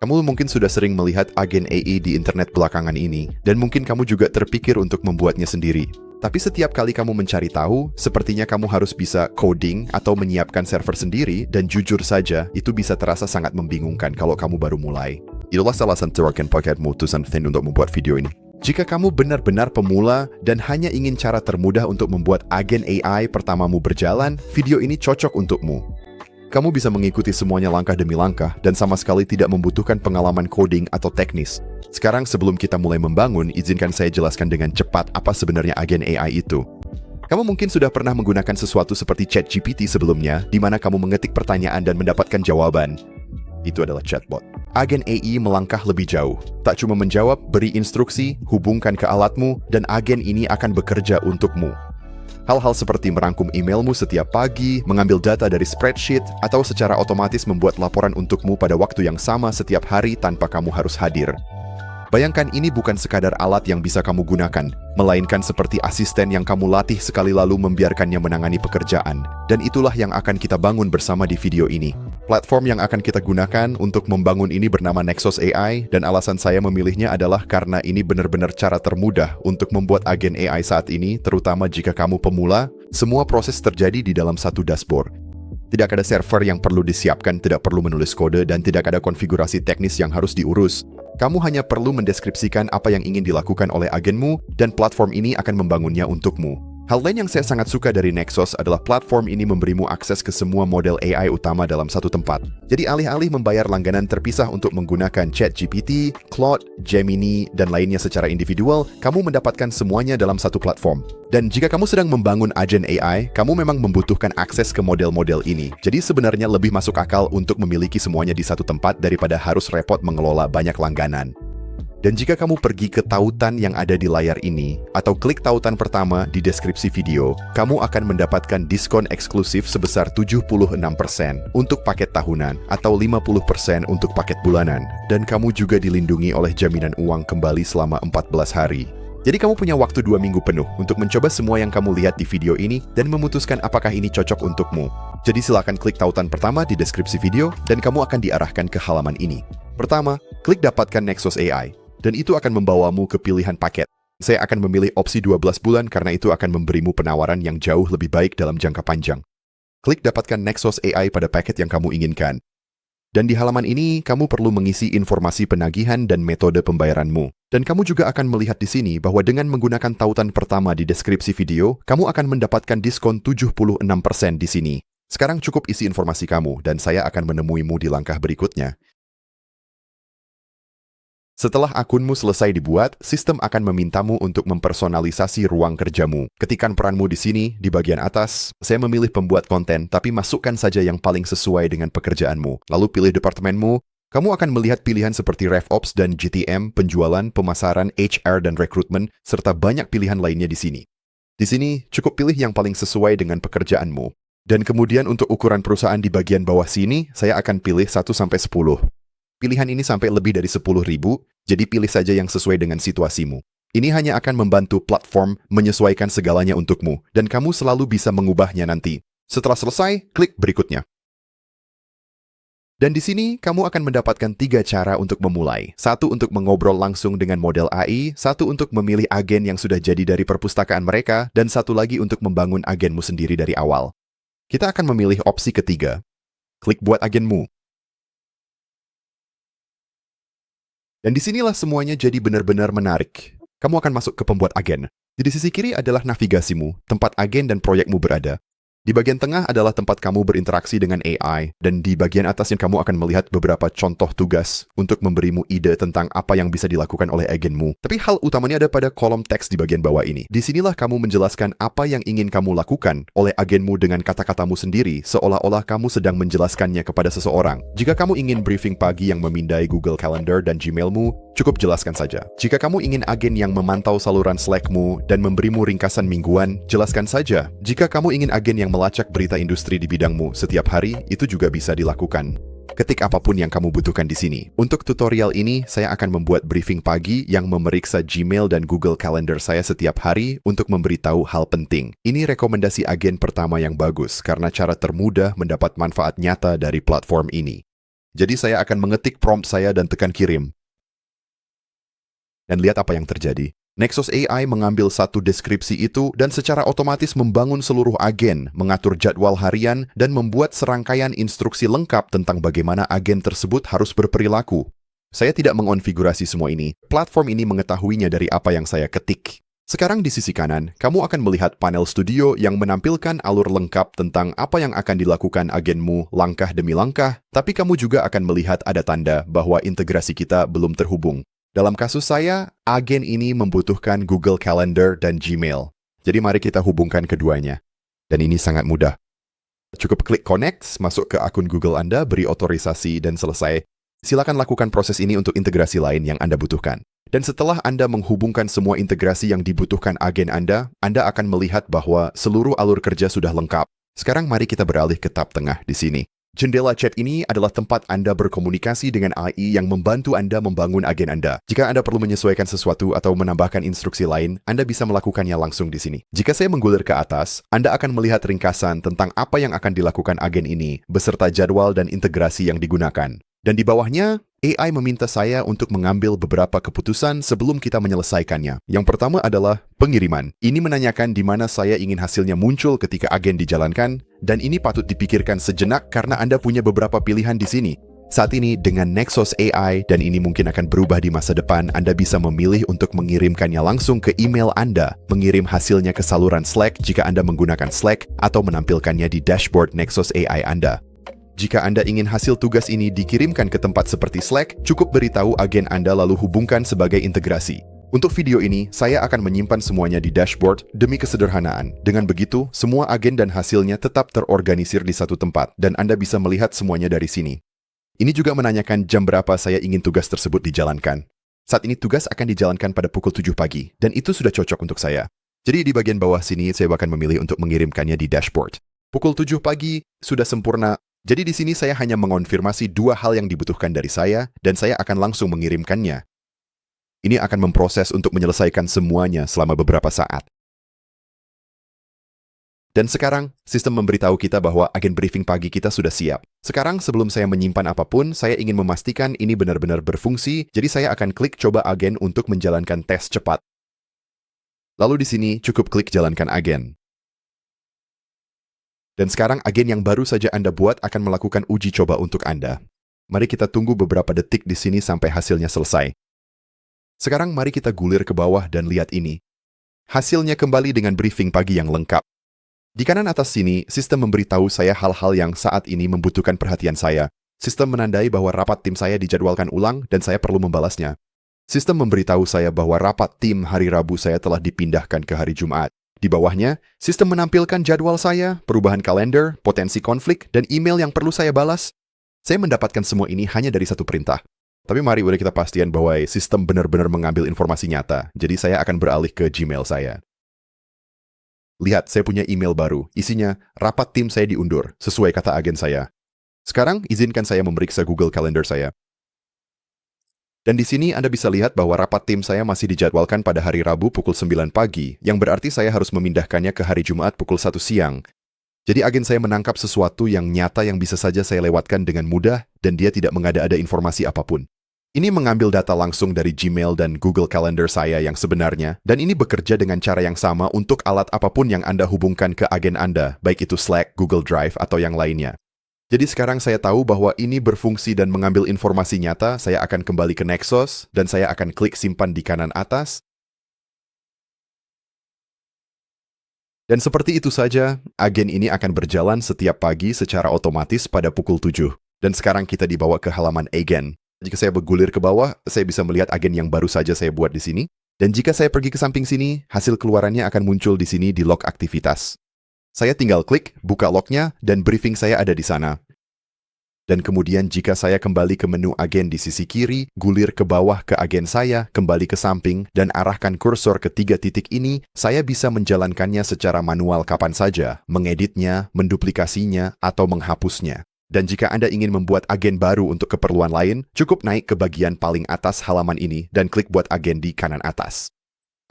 Kamu mungkin sudah sering melihat agen AI di internet belakangan ini, dan mungkin kamu juga terpikir untuk membuatnya sendiri. Tapi setiap kali kamu mencari tahu, sepertinya kamu harus bisa coding atau menyiapkan server sendiri, dan jujur saja, itu bisa terasa sangat membingungkan kalau kamu baru mulai. Itulah alasan Terakan Paket memutuskan untuk membuat video ini. Jika kamu benar-benar pemula dan hanya ingin cara termudah untuk membuat agen AI pertamamu berjalan, video ini cocok untukmu. Kamu bisa mengikuti semuanya langkah demi langkah dan sama sekali tidak membutuhkan pengalaman coding atau teknis. Sekarang sebelum kita mulai membangun, izinkan saya jelaskan dengan cepat apa sebenarnya agen AI itu. Kamu mungkin sudah pernah menggunakan sesuatu seperti ChatGPT sebelumnya, di mana kamu mengetik pertanyaan dan mendapatkan jawaban. Itu adalah chatbot. Agen AI melangkah lebih jauh. Tak cuma menjawab, beri instruksi, hubungkan ke alatmu, dan agen ini akan bekerja untukmu. Hal-hal seperti merangkum emailmu setiap pagi, mengambil data dari spreadsheet, atau secara otomatis membuat laporan untukmu pada waktu yang sama setiap hari tanpa kamu harus hadir. Bayangkan ini bukan sekadar alat yang bisa kamu gunakan, melainkan seperti asisten yang kamu latih sekali lalu membiarkannya menangani pekerjaan. Dan itulah yang akan kita bangun bersama di video ini. Platform yang akan kita gunakan untuk membangun ini bernama Nexus AI, dan alasan saya memilihnya adalah karena ini benar-benar cara termudah untuk membuat agen AI saat ini, terutama jika kamu pemula. Semua proses terjadi di dalam satu dashboard. Tidak ada server yang perlu disiapkan, tidak perlu menulis kode, dan tidak ada konfigurasi teknis yang harus diurus. Kamu hanya perlu mendeskripsikan apa yang ingin dilakukan oleh agenmu, dan platform ini akan membangunnya untukmu. Hal lain yang saya sangat suka dari Nexus adalah platform ini memberimu akses ke semua model AI utama dalam satu tempat. Jadi alih-alih membayar langganan terpisah untuk menggunakan ChatGPT, Claude, Gemini, dan lainnya secara individual, kamu mendapatkan semuanya dalam satu platform. Dan jika kamu sedang membangun agen AI, kamu memang membutuhkan akses ke model-model ini. Jadi sebenarnya lebih masuk akal untuk memiliki semuanya di satu tempat daripada harus repot mengelola banyak langganan. Dan jika kamu pergi ke tautan yang ada di layar ini, atau klik tautan pertama di deskripsi video, kamu akan mendapatkan diskon eksklusif sebesar 76% untuk paket tahunan, atau 50% untuk paket bulanan. Dan kamu juga dilindungi oleh jaminan uang kembali selama 14 hari. Jadi kamu punya waktu 2 minggu penuh untuk mencoba semua yang kamu lihat di video ini dan memutuskan apakah ini cocok untukmu. Jadi silakan klik tautan pertama di deskripsi video dan kamu akan diarahkan ke halaman ini. Pertama, klik dapatkan Nexus AI. Dan itu akan membawamu ke pilihan paket. Saya akan memilih opsi 12 bulan karena itu akan memberimu penawaran yang jauh lebih baik dalam jangka panjang. Klik dapatkan Nexus AI pada paket yang kamu inginkan. Dan di halaman ini, kamu perlu mengisi informasi penagihan dan metode pembayaranmu. Dan kamu juga akan melihat di sini bahwa dengan menggunakan tautan pertama di deskripsi video, kamu akan mendapatkan diskon 76% di sini. Sekarang cukup isi informasi kamu, dan saya akan menemuimu di langkah berikutnya. Setelah akunmu selesai dibuat, sistem akan memintamu untuk mempersonalisasi ruang kerjamu. Ketikkan peranmu di sini, di bagian atas. Saya memilih pembuat konten, tapi masukkan saja yang paling sesuai dengan pekerjaanmu. Lalu pilih departemenmu. Kamu akan melihat pilihan seperti RevOps dan GTM, penjualan, pemasaran, HR, dan rekrutmen, serta banyak pilihan lainnya di sini. Di sini, cukup pilih yang paling sesuai dengan pekerjaanmu. Dan kemudian untuk ukuran perusahaan di bagian bawah sini, saya akan pilih 1-10. Pilihan ini sampai lebih dari 10.000, jadi pilih saja yang sesuai dengan situasimu. Ini hanya akan membantu platform menyesuaikan segalanya untukmu, dan kamu selalu bisa mengubahnya nanti. Setelah selesai, klik berikutnya. Dan di sini, kamu akan mendapatkan 3 cara untuk memulai. 1 untuk mengobrol langsung dengan model AI, 1 untuk memilih agen yang sudah jadi dari perpustakaan mereka, dan 1 lagi untuk membangun agenmu sendiri dari awal. Kita akan memilih opsi ketiga. Klik buat agenmu. Dan disinilah semuanya jadi benar-benar menarik. Kamu akan masuk ke pembuat agen. Di sisi kiri adalah navigasimu, tempat agen dan proyekmu berada. Di bagian tengah adalah tempat kamu berinteraksi dengan AI, dan di bagian atasnya kamu akan melihat beberapa contoh tugas untuk memberimu ide tentang apa yang bisa dilakukan oleh agenmu. Tapi hal utamanya ada pada kolom teks di bagian bawah ini. Disinilah kamu menjelaskan apa yang ingin kamu lakukan oleh agenmu dengan kata-katamu sendiri, seolah-olah kamu sedang menjelaskannya kepada seseorang. Jika kamu ingin briefing pagi yang memindai Google Calendar dan Gmailmu, cukup jelaskan saja. Jika kamu ingin agen yang memantau saluran Slackmu dan memberimu ringkasan mingguan, jelaskan saja. Jika kamu ingin agen yang melacak berita industri di bidangmu setiap hari, itu juga bisa dilakukan. Ketik apapun yang kamu butuhkan di sini. Untuk tutorial ini, saya akan membuat briefing pagi yang memeriksa Gmail dan Google Calendar saya setiap hari untuk memberitahu hal penting. Ini rekomendasi agen pertama yang bagus karena cara termudah mendapat manfaat nyata dari platform ini. Jadi saya akan mengetik prompt saya dan tekan kirim. Dan lihat apa yang terjadi. Nexus AI mengambil satu deskripsi itu dan secara otomatis membangun seluruh agen, mengatur jadwal harian, dan membuat serangkaian instruksi lengkap tentang bagaimana agen tersebut harus berperilaku. Saya tidak mengonfigurasi semua ini. Platform ini mengetahuinya dari apa yang saya ketik. Sekarang di sisi kanan, kamu akan melihat panel studio yang menampilkan alur lengkap tentang apa yang akan dilakukan agenmu langkah demi langkah, tapi kamu juga akan melihat ada tanda bahwa integrasi kita belum terhubung. Dalam kasus saya, agen ini membutuhkan Google Calendar dan Gmail. Jadi mari kita hubungkan keduanya. Dan ini sangat mudah. Cukup klik connect, masuk ke akun Google Anda, beri otorisasi, dan selesai. Silakan lakukan proses ini untuk integrasi lain yang Anda butuhkan. Dan setelah Anda menghubungkan semua integrasi yang dibutuhkan agen Anda akan melihat bahwa seluruh alur kerja sudah lengkap. Sekarang mari kita beralih ke tab tengah di sini. Jendela chat ini adalah tempat Anda berkomunikasi dengan AI yang membantu Anda membangun agen Anda. Jika Anda perlu menyesuaikan sesuatu atau menambahkan instruksi lain, Anda bisa melakukannya langsung di sini. Jika saya menggulir ke atas, Anda akan melihat ringkasan tentang apa yang akan dilakukan agen ini, beserta jadwal dan integrasi yang digunakan. Dan di bawahnya, AI meminta saya untuk mengambil beberapa keputusan sebelum kita menyelesaikannya. Yang pertama adalah pengiriman. Ini menanyakan di mana saya ingin hasilnya muncul ketika agen dijalankan, dan ini patut dipikirkan sejenak karena Anda punya beberapa pilihan di sini. Saat ini, dengan Nexus AI, dan ini mungkin akan berubah di masa depan, Anda bisa memilih untuk mengirimkannya langsung ke email Anda, mengirim hasilnya ke saluran Slack jika Anda menggunakan Slack, atau menampilkannya di dashboard Nexus AI Anda. Jika Anda ingin hasil tugas ini dikirimkan ke tempat seperti Slack, cukup beritahu agen Anda lalu hubungkan sebagai integrasi. Untuk video ini, saya akan menyimpan semuanya di dashboard demi kesederhanaan. Dengan begitu, semua agen dan hasilnya tetap terorganisir di satu tempat, dan Anda bisa melihat semuanya dari sini. Ini juga menanyakan jam berapa saya ingin tugas tersebut dijalankan. Saat ini tugas akan dijalankan pada pukul 7 pagi, dan itu sudah cocok untuk saya. Jadi di bagian bawah sini, saya akan memilih untuk mengirimkannya di dashboard. Pukul 7 pagi, sudah sempurna. Jadi di sini saya hanya mengonfirmasi dua hal yang dibutuhkan dari saya, dan saya akan langsung mengirimkannya. Ini akan memproses untuk menyelesaikan semuanya selama beberapa saat. Dan sekarang, sistem memberitahu kita bahwa agen briefing pagi kita sudah siap. Sekarang, sebelum saya menyimpan apapun, saya ingin memastikan ini benar-benar berfungsi, jadi saya akan klik coba agen untuk menjalankan tes cepat. Lalu di sini, cukup klik jalankan agen. Dan sekarang agen yang baru saja Anda buat akan melakukan uji coba untuk Anda. Mari kita tunggu beberapa detik di sini sampai hasilnya selesai. Sekarang mari kita gulir ke bawah dan lihat ini. Hasilnya kembali dengan briefing pagi yang lengkap. Di kanan atas sini, sistem memberitahu saya hal-hal yang saat ini membutuhkan perhatian saya. Sistem menandai bahwa rapat tim saya dijadwalkan ulang dan saya perlu membalasnya. Sistem memberitahu saya bahwa rapat tim hari Rabu saya telah dipindahkan ke hari Jumat. Di bawahnya, sistem menampilkan jadwal saya, perubahan kalender, potensi konflik, dan email yang perlu saya balas. Saya mendapatkan semua ini hanya dari satu perintah. Tapi mari kita pastikan bahwa sistem benar-benar mengambil informasi nyata. Jadi saya akan beralih ke Gmail saya. Lihat, saya punya email baru. Isinya, rapat tim saya diundur, sesuai kata agen saya. Sekarang, izinkan saya memeriksa Google Calendar saya. Dan di sini Anda bisa lihat bahwa rapat tim saya masih dijadwalkan pada hari Rabu pukul 9 pagi, yang berarti saya harus memindahkannya ke hari Jumat pukul 1 siang. Jadi agen saya menangkap sesuatu yang nyata yang bisa saja saya lewatkan dengan mudah, dan dia tidak mengada-ada informasi apapun. Ini mengambil data langsung dari Gmail dan Google Calendar saya yang sebenarnya, dan ini bekerja dengan cara yang sama untuk alat apapun yang Anda hubungkan ke agen Anda, baik itu Slack, Google Drive, atau yang lainnya. Jadi sekarang saya tahu bahwa ini berfungsi dan mengambil informasi nyata, saya akan kembali ke Nexus, dan saya akan klik simpan di kanan atas. Dan seperti itu saja, agen ini akan berjalan setiap pagi secara otomatis pada pukul 7. Dan sekarang kita dibawa ke halaman agen. Jika saya bergulir ke bawah, saya bisa melihat agen yang baru saja saya buat di sini. Dan jika saya pergi ke samping sini, hasil keluarannya akan muncul di sini di log aktivitas. Saya tinggal klik, buka lognya, dan briefing saya ada di sana. Dan kemudian jika saya kembali ke menu agen di sisi kiri, gulir ke bawah ke agen saya, kembali ke samping, dan arahkan kursor ke 3 titik ini, saya bisa menjalankannya secara manual kapan saja, mengeditnya, menduplikasinya, atau menghapusnya. Dan jika Anda ingin membuat agen baru untuk keperluan lain, cukup naik ke bagian paling atas halaman ini dan klik buat agen di kanan atas.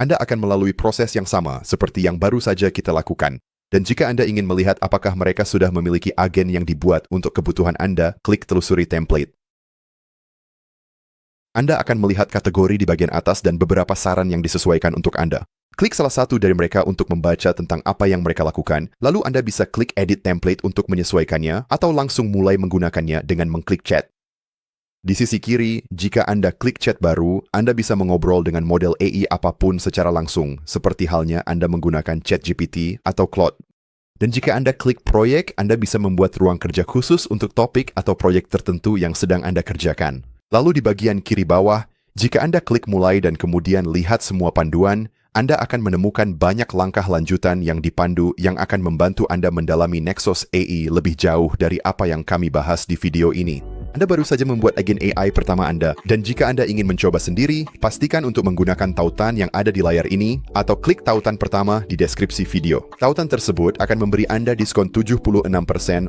Anda akan melalui proses yang sama seperti yang baru saja kita lakukan. Dan jika Anda ingin melihat apakah mereka sudah memiliki agen yang dibuat untuk kebutuhan Anda, klik telusuri template. Anda akan melihat kategori di bagian atas dan beberapa saran yang disesuaikan untuk Anda. Klik salah satu dari mereka untuk membaca tentang apa yang mereka lakukan, lalu Anda bisa klik edit template untuk menyesuaikannya atau langsung mulai menggunakannya dengan mengklik chat. Di sisi kiri, jika Anda klik chat baru, Anda bisa mengobrol dengan model AI apapun secara langsung, seperti halnya Anda menggunakan ChatGPT atau Claude. Dan jika Anda klik proyek, Anda bisa membuat ruang kerja khusus untuk topik atau proyek tertentu yang sedang Anda kerjakan. Lalu di bagian kiri bawah, jika Anda klik mulai dan kemudian lihat semua panduan, Anda akan menemukan banyak langkah lanjutan yang dipandu yang akan membantu Anda mendalami Nexus AI lebih jauh dari apa yang kami bahas di video ini. Anda baru saja membuat agen AI pertama Anda, dan jika Anda ingin mencoba sendiri, pastikan untuk menggunakan tautan yang ada di layar ini, atau klik tautan pertama di deskripsi video. Tautan tersebut akan memberi Anda diskon 76%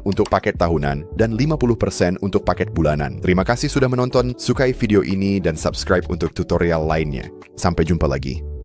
untuk paket tahunan, dan 50% untuk paket bulanan. Terima kasih sudah menonton, sukai video ini, dan subscribe untuk tutorial lainnya. Sampai jumpa lagi.